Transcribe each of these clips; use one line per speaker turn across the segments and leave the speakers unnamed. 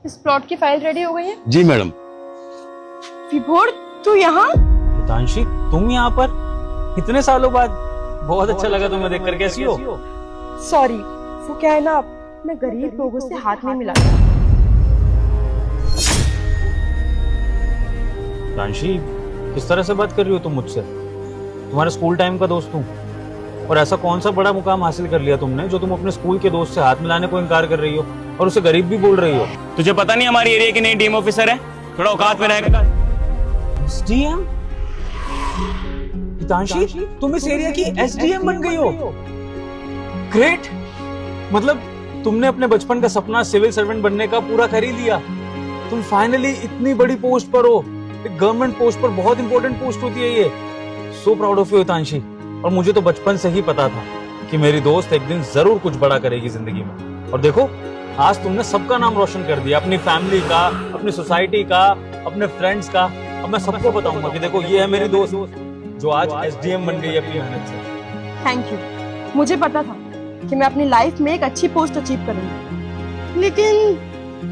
इस प्लॉट की file ready हो गई है?
जी मैडम।
विभोर, तू यहाँ?
हितांशी, तुम यहाँ पर इतने सालों बाद? बहुत अच्छा लगा तुम्हें देखकर। कैसी हो?
सॉरी, वो क्या है ना, मैं गरीब लोगों से हाथ नहीं मिलाता।
हितांशी, किस तरह से बात कर रही हो तुम मुझसे? तुम्हारे स्कूल टाइम का दोस्त हूँ। और ऐसा कौन सा बड़ा मुकाम हासिल कर लिया तुमने जो तुम अपने स्कूल के दोस्त से हाथ मिलाने को इनकार कर रही हो और उसे गरीब भी बोल रही हो?
तुझे पता नहीं हमारी एरिया की नई डीएम ऑफिसर है? थोड़ा औकात में रहेगा।
एसडीएम? हितांशी, तुम इस एरिया की एसडीएम बन गई हो। ग्रेट। मतलब तुमने अपने बचपन का सपना सिविल सर्वेंट बनने का पूरा कर ही लिया। तुम फाइनली इतनी बड़ी पोस्ट पर हो। एक गवर्नमेंट पोस्ट पर बहुत इंपॉर्टेंट पोस्ट होती है ये। So proud of you Hitanshi. और मुझे तो बचपन से ही पता था कि मेरी दोस्त एक दिन जरूर कुछ बड़ा करेगी जिंदगी में। और देखो, आज तुमने सबका नाम रोशन कर दिया, अपनी फैमिली का, अपनी सोसाइटी का, अपने फ्रेंड्स का। अब मैं सबको बताऊंगा कि देखो, ये है मेरी दोस्त जो आज एसडीएम बन गई अपनी मेहनत से।
Thank you. मुझे पता था कि मैं अपनी लाइफ में एक अच्छी पोस्ट अचीव करूंगी, लेकिन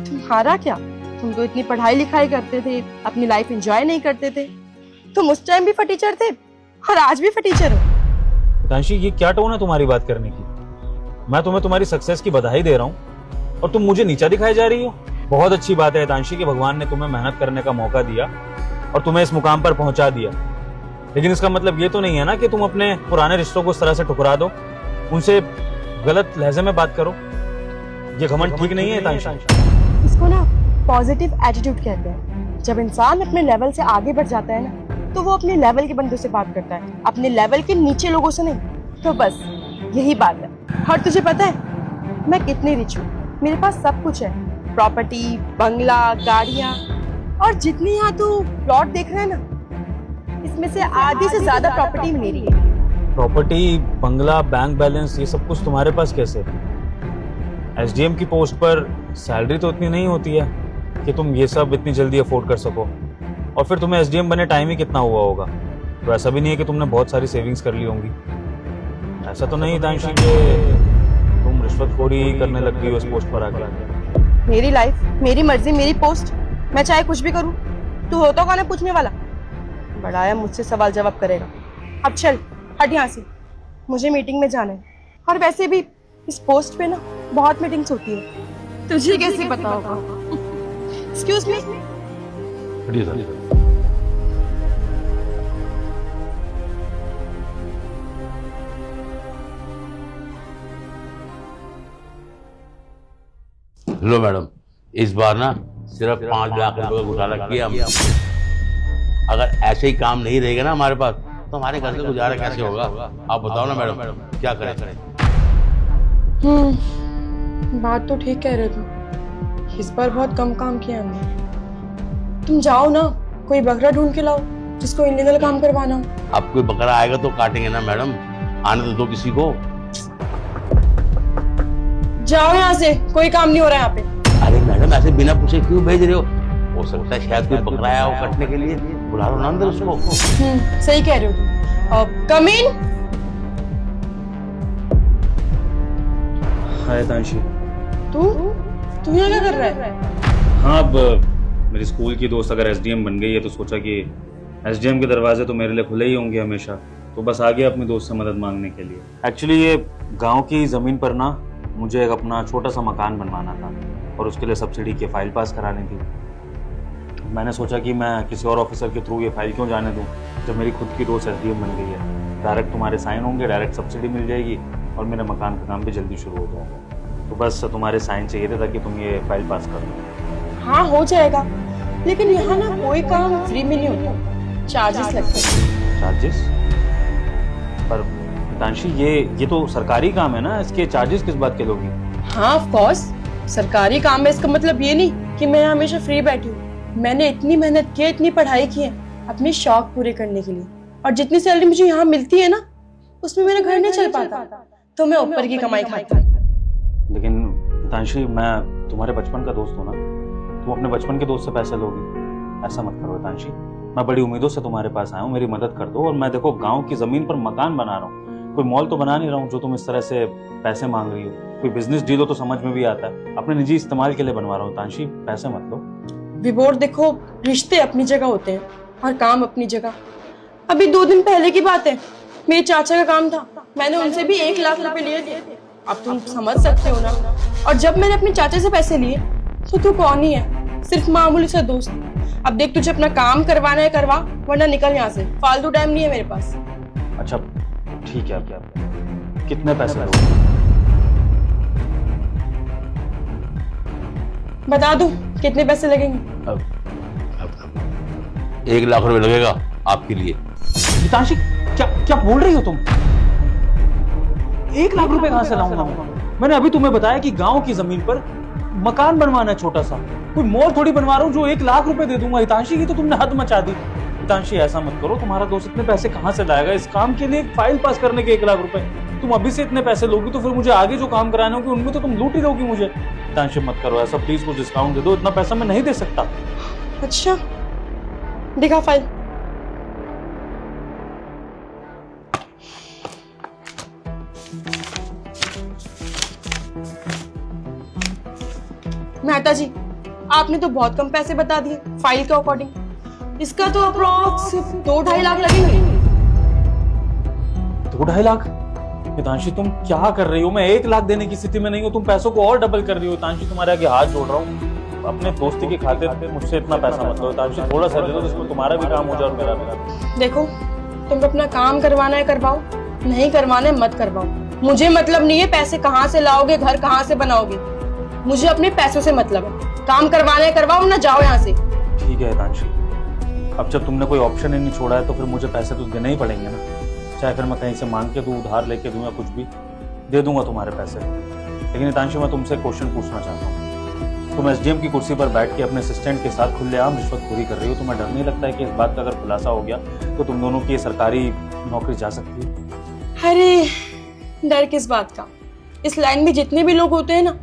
तुम्हारा क्या? तुम तो इतनी पढ़ाई लिखाई करते थे, अपनी लाइफ एंजॉय नहीं करते थे। तुम उस टाइम भी फटीचर थे और आज भी फटीचर हो।
हितांशी, ये क्या टोन है तुम्हारी बात करने की? मैं तुम्हें तुम्हारी सक्सेस की बधाई दे रहा हूँ और तुम मुझे नीचा दिखाई जा रही हो। बहुत अच्छी बात है हितांशी कि भगवान ने तुम्हें मेहनत करने का मौका दिया और तुम्हें इस मुकाम पर पहुंचा दिया। लेकिन इसका मतलब ये तो नहीं है ना कि तुम अपने पुराने रिश्तों को इस तरह से ठुकरा दो, उनसे गलत लहजे में बात करो। ये घमंड ठीक नहीं है हितांशी।
इसको ना पॉजिटिव एटीट्यूड कहते हैं। जब इंसान अपने लेवल से आगे बढ़ जाता है ना, तो वो अपने लेवल के बंदों से बात करता है, अपने लेवल के नीचे लोगों से नहीं। तो बस यही बात है। और तुझे पता है मैं कितनी रिच हूँ? मेरे पास सब कुछ है, प्रॉपर्टी, बंगला, गाड़ियाँ। और जितनी यहाँ तू प्लॉट देख रहा है ना, इसमें से आधी से ज्यादा प्रॉपर्टी मेरी है।
प्रॉपर्टी, बंगला, बैंक बैलेंस, ये सब कुछ तुम्हारे पास कैसे? एसडीएम की पोस्ट पर सैलरी तो इतनी नहीं होती है कि तुम ये सब इतनी जल्दी अफोर्ड कर सको। और फिर तुम्हें एसडीएम बने टाइम ही कितना हुआ होगा? तो ऐसा भी नहीं है कि तुमने बहुत सारी सेविंग्स कर ली होंगी। ऐसा तो नहीं हितांशी कि तुम रिश्वतखोरी करने लग गई हो इस पोस्ट पर आकर?
मेरी लाइफ, मेरी मर्जी, मेरी पोस्ट, मैं चाहे कुछ भी करूं। तू होता कौन है पूछने वाला? बड़ा आया मुझसे सवाल जवाब करेगा। अब चल हट यहाँ से, मुझे मीटिंग में जाना है। और वैसे भी इस पोस्ट पे ना बहुत मीटिंग्स होती है, तुझे कैसे पता होगा? Excuse me.
लो मैडम, इस बार ना सिर्फ 5 लाख रुपए का घोटाला किया हमने। अगर ऐसे ही काम नहीं रहेगा ना हमारे पास, तो हमारे घर से गुजारा कैसे होगा? आप बताओ ना मैडम, क्या करें?
बात तो ठीक कह रहे तुम। इस बार बहुत कम काम किया हमने। तुम जाओ ना, कोई बकरा ढूंढ के लाओ जिसको इलीगल काम करवाना हो।
अब कोई बकरा आएगा तो काटेंगे ना मैडम, आने तो दो किसी को।
जाओ यहाँ से, कोई काम नहीं हो रहा है यहाँ पे।
अरे मैडम, ऐसे बिना पूछे क्यों भेज रहे हो सकता है शायद कोई बकरा आया हो कटने के लिए। बुला लो ना अंदर उसको।
सही कह रहे हो तुम। कम इन।
हाय हितांशी।
तू यहाँ क्या कर रहा है?
हाँ, अब मेरी स्कूल की दोस्त अगर एसडीएम बन गई है तो सोचा कि एसडीएम के दरवाजे तो मेरे लिए खुले ही होंगे हमेशा। तो बस आ गया अपनी दोस्त से मदद मांगने के लिए। एक्चुअली ये गांव की ज़मीन पर ना मुझे एक अपना छोटा सा मकान बनवाना था और उसके लिए सब्सिडी की फाइल पास करानी थी। मैंने सोचा कि मैं किसी और ऑफिसर के थ्रू ये फाइल क्यों जाने दूँ, जब मेरी खुद की दोस्त एसडीएम बन गई है। डायरेक्ट तुम्हारे साइन होंगे, डायरेक्ट सब्सिडी मिल जाएगी और मेरे मकान का काम भी जल्दी शुरू हो जाएगा। तो बस तुम्हारे साइन चाहिए थे ताकि तुम ये फाइल पास कर दो।
हाँ, हो जाएगा, लेकिन यहाँ ना कोई काम फ्री में नहीं होता, चार्जेस लगते हैं।
चार्जेस? पर हितांशी, ये तो सरकारी काम है ना, इसके चार्जेस किस बात के लोगी?
हाँ, ऑफ कोर्स सरकारी काम है। इसका मतलब ये नहीं कि मैं हमेशा फ्री बैठी हूँ। मैंने इतनी मेहनत की है, इतनी पढ़ाई की है अपने शौक पूरे करने के लिए। और जितनी सैलरी मुझे यहाँ मिलती है ना, उसमें मेरा घर नहीं चल पाता, तो मैं ऊपर की कमाई खाती।
लेकिन हितांशी, मैं तुम्हारे बचपन का दोस्त हूँ ना, तुम अपने बचपन के दोस्त से पैसे लोगी? ऐसा मत करो हितांशी। मैं बड़ी उम्मीदों से तुम्हारे पास आया हूँ, मेरी मदद कर दो। और मैं देखो गांव की जमीन पर मकान बना रहा हूँ, कोई मॉल तो बना नहीं रहा हूँ जो तुम इस तरह से पैसे मांग रही हो। कोई बिजनेस डील हो तो समझ में भी आता है, अपने निजी इस्तेमाल के लिए बनवा रहा हूँ। तांशी, पैसे मत लो।
विभोर देखो, रिश्ते अपनी जगह होते हैं और काम अपनी जगह। अभी 2 दिन पहले की बात है, मेरे चाचा का काम था, मैंने उनसे भी 1 लाख रुपए लिए थे। अब तुम समझ सकते हो ना। और जब मैंने अपने चाचा से पैसे लिए तो तू कौन ही है, सिर्फ मामूली सा दोस्त। अब देख, तुझे अपना काम करवाना है करवा, वरना निकल यहाँ से, फालतू टाइम नहीं है मेरे पास।
अच्छा ठीक है, क्या कितने पैसे लोगे?
बता दूं कितने पैसे लगेंगे?
1 लाख रुपए लगेगा आपके लिए।
हितांशी, क्या क्या बोल रही हो तुम? 1 लाख रुपए कहां से लाऊंगा मैं? मैंने अभी तुम्हें बताया कि गांव की जमीन पर मकान बनवाना है छोटा सा, कोई मॉल थोड़ी बनवा रहा हूँ जो 1 लाख रुपए दे दूंगा। हितांशी, की तो तुमने हद मचा दी। हितांशी, ऐसा मत करो, तुम्हारा दोस्त इतने पैसे कहां से लाएगा इस काम के लिए? एक फाइल पास करने के 1 लाख रुपए, तुम अभी से इतने पैसे लोगी तो फिर मुझे आगे जो काम कराने होंगे उनमें तो तुम लूट ही दोगी मुझे। हितांशी, मत करो ऐसा प्लीज, कुछ डिस्काउंट दे दो, इतना पैसा मैं नहीं दे सकता।
अच्छा, दिखा फाइल। मेहता जी, आपने तो बहुत कम पैसे बता दिए फाइल के अकॉर्डिंग। इसका तो अप्रोक्स 2-2.5 लाख लगेंगे।
2-2.5 लाख? हितांशी, तुम क्या कर रही हो? मैं 1 लाख देने की स्थिति में नहीं हूँ, तुम पैसों को और डबल कर रही हो। हितांशी, तुम्हारे आगे हाथ जोड़ रहा हूँ, अपने दोस्ती की खातिर मुझसे इतना पैसा मत लो। हितांशी, थोड़ा सा दे दो जिसमें तुम्हारा भी काम हो जाए और मेरा भी।
देखो, तुम अपना काम करवाना है करवाओ, नहीं करवाना है मत करवाओ। मुझे मतलब नहीं है पैसे कहाँ से लाओगे, घर कहाँ से बनाओगे, मुझे अपने पैसों से मतलब है। काम करवाना है करवाओ, ना जाओ यहाँ से।
ठीक है हितांशी, अब जब तुमने कोई ऑप्शन ही नहीं छोड़ा है तो फिर मुझे पैसे तो देने ही पड़ेंगे ना। चाहे फिर मैं कहीं से मांग के दूं, उधार लेके दूं या कुछ भी, दे दूंगा तुम्हारे पैसे। लेकिन हितांशी, मैं तुमसे क्वेश्चन पूछना चाहता हूँ। तुम एसडीएम की कुर्सी पर बैठ के अपने असिस्टेंट के साथ खुलेआम रिश्वतखोरी कर रही हो। तुम्हें डर नहीं लगता है कि इस बात का अगर खुलासा हो गया तो तुम दोनों की ये सरकारी नौकरी जा सकती है?
अरे डर किस बात का? इस लाइन में जितने भी लोग होते हैं ना,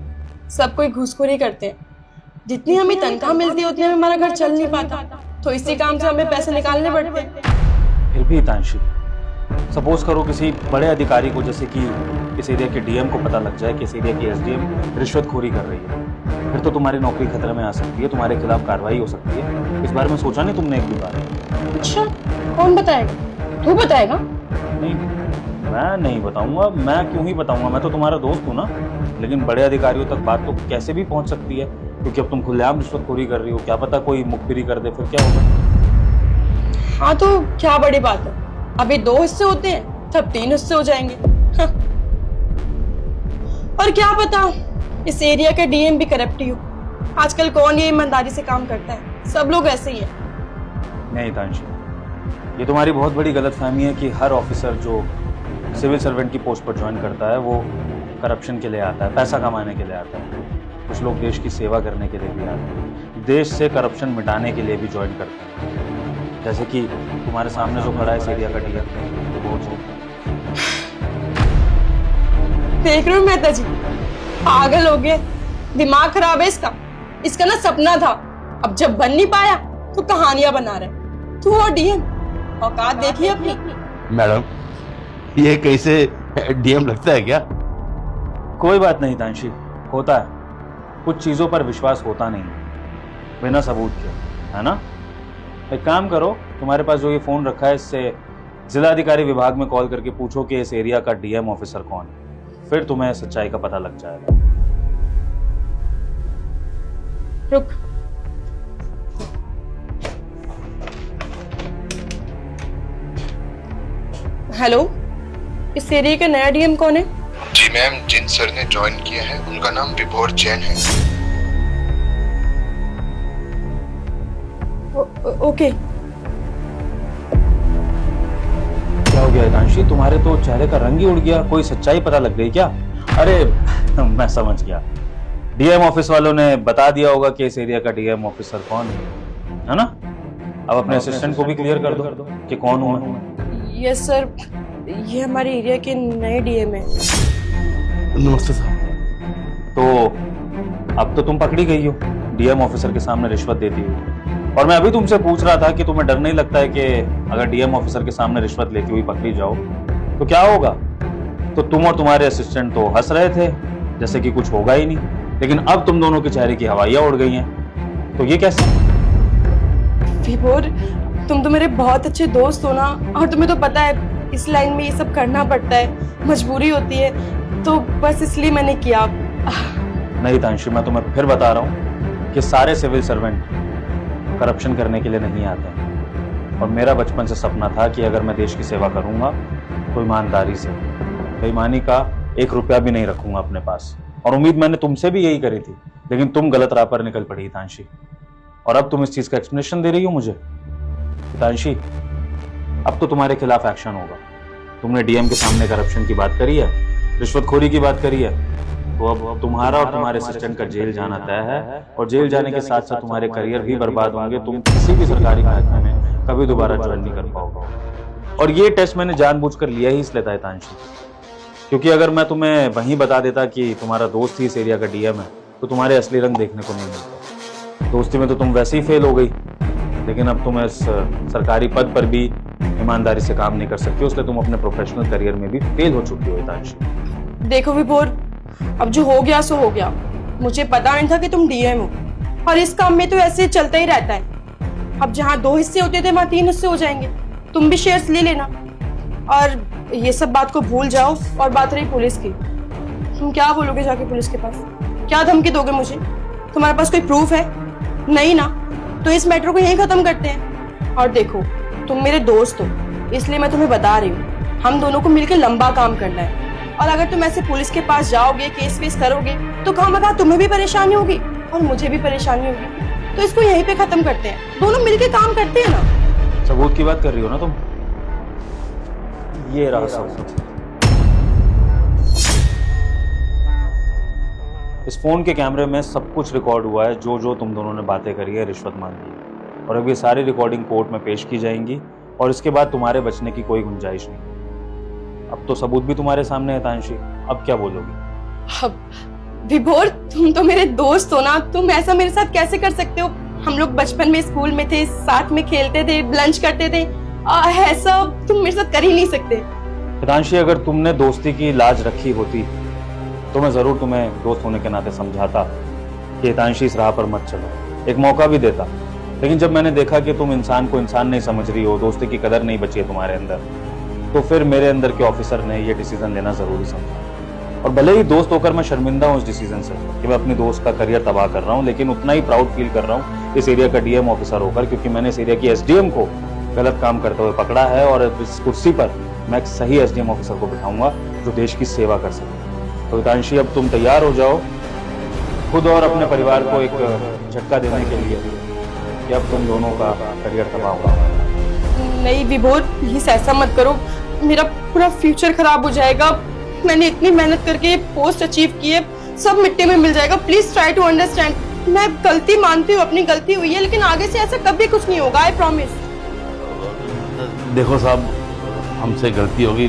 सब कोई घूसखोरी करते हैं। जितनी हमें तनख्वाह मिलती है उतने में हमारा घर चल नहीं पाता, तो इसी काम से हमें पैसे निकालने पड़ते हैं।
फिर भी हितांशी, सपोज करो किसी बड़े अधिकारी को, जैसे कि इस एरिया के डीएम को पता लग जाए कि इस एरिया की एसडीएम रिश्वतखोरी कर रही है, फिर तो तुम्हारी नौकरी खतरे में आ सकती है, तुम्हारे खिलाफ कार्रवाई हो सकती है। इस बारे में सोचा नहीं तुमने एक भी बार?
अच्छा, कौन बताएगा? तू बताएगा?
नहीं, मैं नहीं बताऊंगा। मैं क्यों ही बताऊंगा, मैं तो तुम्हारा दोस्त हूँ ना। लेकिन बड़े अधिकारियों तक बात तो कैसे भी पहुंच सकती है, क्योंकि अब तुम खुलेआम रिश्वतखोरी कर रही हो। क्या पता कोई मुखबिरी कर दे, फिर क्या होगा?
हाँ तो क्या बड़ी बात है, अभी 2 हिस्से होते हैं, तब 3 हिस्से हो जाएंगे। हाँ। और क्या पता इस एरिया का डीएम भी करप्ट ही हो। आजकल कौन ये ईमानदारी से काम करता है, सब लोग ऐसे ही है।
नहीं हितांशी, ये तुम्हारी बहुत बड़ी गलतफहमी है कि हर ऑफिसर जो सिविल सर्वेंट की पोस्ट पर ज्वाइन करता है वो करप्शन के लिए आता है, पैसा कमाने के लिए आता है। कुछ लोग देश की सेवा करने के लिए भी आते हैं, देश से करप्शन मिटाने के लिए भी ज्वाइन करते हैं। जैसे कि तुम्हारे सामने जो खड़ा है इस एरिया का डीएम, वो
देख रहे हो मेहता जी, पागल हो गए, दिमाग खराब है इसका। इसका ना सपना था, अब जब बन नहीं पाया तो कहानियां बना रहे। तू और डीएम, औकात देखिए अपनी।
मैडम, ये कैसे डीएम लगता है क्या?
कोई बात नहीं तांशी, होता है। कुछ चीजों पर विश्वास होता नहीं बिना सबूत के, है ना? एक काम करो, तुम्हारे पास जो ये फोन रखा है इससे जिलाधिकारी विभाग में कॉल करके पूछो कि इस एरिया का डीएम ऑफिसर कौन है, फिर तुम्हें सच्चाई का पता लग जाएगा।
रुक, हेलो, इस एरिया का नया डीएम कौन है?
जी मैम, जिन सर ने ज्वाइन किया है उनका नाम विभोर जैन है।
ओके।
क्या हो गया हितांशी, तुम्हारे तो चेहरे का रंग ही उड़ गया, कोई सच्चाई पता लग गई क्या? अरे मैं समझ गया, डीएम ऑफिस वालों ने बता दिया होगा कि इस एरिया का डीएम ऑफिसर कौन है ना? अब अपने असिस्टेंट को भी क्लियर कर दो कि कौन हूं मैं।
यस सर, ये हमारे एरिया के नए डीएम है।
नमस्ते साहब।
तो अब तो तुम पकड़ी गई हो, डीएम ऑफिसर के सामने रिश्वत देती हुई। और मैं अभी तुमसे पूछ रहा था कि तुम्हें डर नहीं लगता है कि अगर डीएम ऑफिसर के सामने रिश्वत लेती हुई पकड़ी जाओ तो क्या होगा? तो तुम और तुम्हारे असिस्टेंट तो हंस रहे थे जैसे कि कुछ होगा ही नहीं, लेकिन अब तुम दोनों के चेहरे की हवाइयां उड़ गई हैं। तो ये कैसे?
विभोर, तुम तो मेरे बहुत अच्छे दोस्त हो ना, और तुम्हें तो पता है इस लाइन में ये सब करना पड़ता है, मजबूरी होती है, तो बस इसलिए मैंने किया।
नहीं तांशी, मैं तुम्हें फिर बता रहा हूँ कि सारे सिविल सर्वेंट करप्शन करने के लिए नहीं आते हैं। और मेरा बचपन से सपना था कि अगर मैं देश की सेवा करूंगा तो ईमानदारी से, बेईमानी का 1 रुपया भी नहीं रखूंगा अपने पास। और उम्मीद मैंने तुमसे भी यही करी थी, लेकिन तुम गलत राह पर निकल पड़ी तांशी। और अब तुम इस चीज का एक्सप्लेनेशन दे रही हो मुझे। तांशी, अब तो तुम्हारे खिलाफ एक्शन होगा। तुमने डीएम के सामने करप्शन की बात करी है, रिश्वतखोरी की बात करी है, तो अब तुम्हारा और तुम्हारे असिस्टेंट का जेल जाना तय है। और जेल जाने के साथ साथ तुम्हारे करियर भी बर्बाद होंगे। तुम किसी भी सरकारी महकमे में कभी दोबारा ज्वाइन नहीं कर पाओगे। और ये टेस्ट मैंने जानबूझकर लिया ही इसलिए था तांशी, क्योंकि अगर मैं तुम्हें वहीं बता देता कि तुम्हारा दोस्त ही इस एरिया का डीएम है तो तुम्हारे असली रंग देखने को नहीं मिलता। दोस्ती में तो तुम वैसे ही फेल हो गई, लेकिन अब तुम इस सरकारी पद पर भी ईमानदारी से काम नहीं कर सकती, इसलिए तुम अपने प्रोफेशनल करियर में भी फेल हो चुकी हो तांशी।
देखो विभोर, अब जो हो गया सो हो गया। मुझे पता नहीं था कि तुम डीएम हो, और इस काम में तो ऐसे चलता ही रहता है। अब जहाँ 2 हिस्से होते थे वहाँ 3 हिस्से हो जाएंगे। तुम भी शेयर्स ले लेना, और ये सब बात को भूल जाओ। और बात रही पुलिस की, तुम क्या बोलोगे जाके पुलिस के पास? क्या धमकी दोगे मुझे? तुम्हारे पास कोई प्रूफ है? नहीं ना, तो इस मैटर को यहीं खत्म करते हैं। और देखो, तुम मेरे दोस्त हो, इसलिए मैं तुम्हें बता रही हूँ, हम दोनों को मिलकर लंबा काम करना है। और अगर तुम ऐसे पुलिस के पास जाओगे, केस वेस करोगे, तो खामखा तुम्हें भी परेशानी होगी और मुझे भी परेशानी होगी। तो इसको यहीं पे खत्म करते हैं, दोनों मिलके काम करते हैं ना।
सबूत की बात कर रही हो ना तुम? ये रहा सबूत। इस फोन के कैमरे में सब कुछ रिकॉर्ड हुआ है, जो जो तुम दोनों ने बातें करी है, रिश्वत मांगी है। और अब ये सारी रिकॉर्डिंग कोर्ट में पेश की जाएंगी, और इसके बाद तुम्हारे बचने की कोई गुंजाइश नहीं। अब तो सबूत भी तुम्हारे सामने है तांशी, अब क्या बोलोगी?
अब विभोर, तुम तो मेरे दोस्त हो ना, तुम ऐसा मेरे साथ कैसे कर सकते हो? हम लोग बचपन में स्कूल में थे, साथ में खेलते थे, लंच करते थे, ऐसा तुम मेरे साथ कर ही नहीं सकते।
तांशी, अगर तुमने दोस्ती की लाज रखी होती तो मैं जरूर तुम्हें दोस्त होने के नाते समझाता कि तांशी इस राह पर मत चलो, एक मौका भी देता। लेकिन जब मैंने देखा कि तुम इंसान को इंसान नहीं समझ रही हो, दोस्ती की कदर नहीं बची है तुम्हारे अंदर, तो फिर मेरे अंदर के ऑफिसर ने ये डिसीजन लेना जरूरी समझा। और भले ही दोस्त होकर मैं शर्मिंदा हूँ इस डिसीजन से कि मैं अपनी दोस्त का करियर तबाह कर रहा हूँ, लेकिन उतना ही प्राउड फील कर रहा हूँ इस एरिया का डीएम ऑफिसर होकर, क्योंकि मैंने इस एरिया की एसडीएम को गलत काम करते हुए पकड़ा है। और इस कुर्सी पर मैं एक सही एसडीएम ऑफिसर को बिठाऊंगा जो देश की सेवा कर सके। तो तांशी, अब तुम तैयार हो जाओ खुद और अपने परिवार को एक झटका देने के लिए कि अब तुम दोनों का करियर तबाह होगा।
नहीं विभोर, प्लीज ऐसा मत करो, मेरा पूरा फ्यूचर खराब हो जाएगा। मैंने इतनी मेहनत करके पोस्ट अचीव की है, सब मिट्टी में मिल जाएगा। Please try to understand. मैं गलती मानती हूँ, अपनी गलती हुई है, लेकिन आगे से ऐसा कभी कुछ नहीं होगा, आई प्रॉमिस।
देखो साहब, हमसे गलती होगी,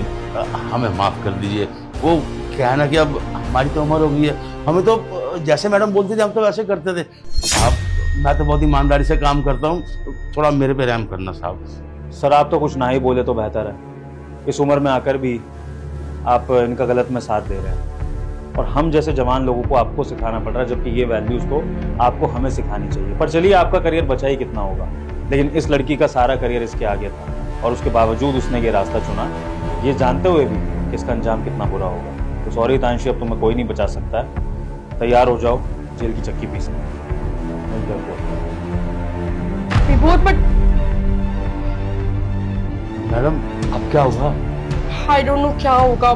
हमें माफ कर दीजिए। वो क्या है ना कि अब हमारी तो उम्र हो गई है, हमें तो जैसे मैडम बोलती थी हम तो वैसे करते थे। साहब, मैं तो बहुत ईमानदारी से काम करता हूँ, थोड़ा मेरे पे रहम करना साहब।
सर, आप तो कुछ ना ही बोले तो बेहतर है। इस उम्र में आकर भी आप इनका गलत में साथ दे रहे हैं, और हम जैसे जवान लोगों को आपको सिखाना पड़ रहा है, जबकि ये वैल्यूज तो आपको हमें सिखानी चाहिए। पर चलिए, आपका करियर बचा ही कितना होगा, लेकिन इस लड़की का सारा करियर इसके आगे था, और उसके बावजूद उसने ये रास्ता चुना, ये जानते हुए भी कि इसका अंजाम कितना बुरा होगा। तो सॉरी तांशी, अब तुम्हें कोई नहीं बचा सकता है। तैयार हो जाओ जेल की चक्की पीसने।
विभोर, बट
मैडम अब क्या होगा?
आई डोंट नो क्या होगा।